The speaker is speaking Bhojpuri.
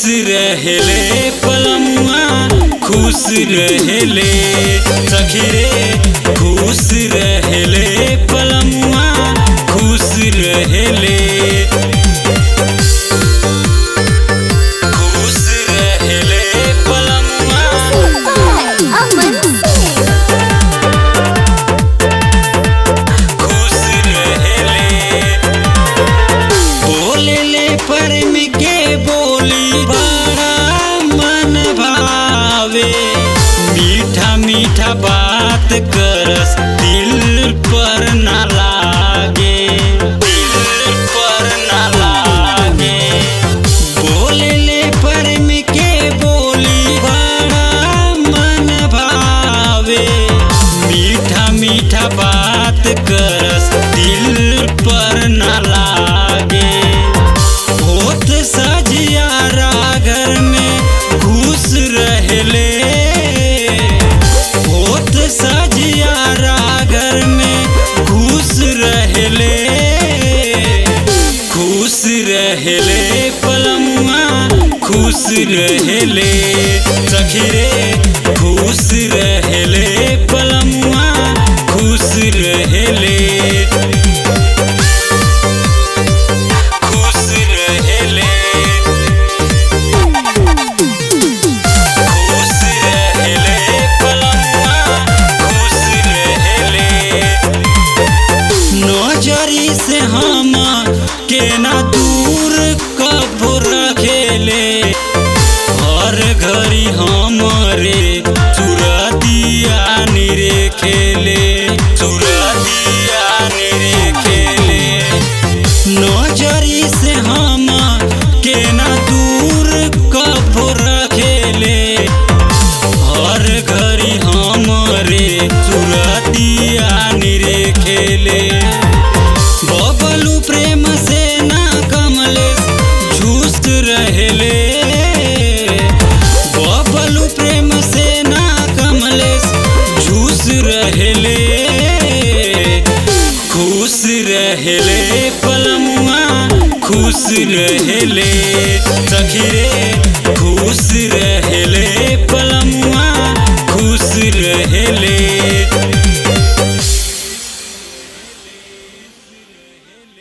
रहेले पलमुआ खुश रहेले सखी रे खुश रहेले पलमुआ खुश रहेले खुश रहेले पलमुआ खुश रहेले बोलेले प्रेम के बोली बड़ा मन भावे मीठा मीठा बात करस दिल पर ना लागे दिल पर ना लागे बोलेले प्रेम के बोली बड़ा मन भावे मीठा मीठा बात करस दिल पर ना लागे होत सजियारा घर में घुस रहेले होत सजियारा घर में घुस रहेले खुश रहेले पलमुआ खुश रहेले सखी रे खुश रहेले पलमुआ खुश रहेले खुश रहेले खुश रहेले पलमुआ खुश रहेले नजरी से हम के ना दूर कबो रखेले हर घड़ी हमरे चुरतिया निरे खेले चुरतिया निरे खेले नजरी से हम के ना दूर कबो रखेले हर घड़ी हमरे चुरतिया निरे खेले बबलू प्रेम से ना कमलेश झूठ रहेले बबलू प्रेम से ना कमलेश झूठ रहेले खुश रहेले पलमुआ खुश रहेले सखी रे खुश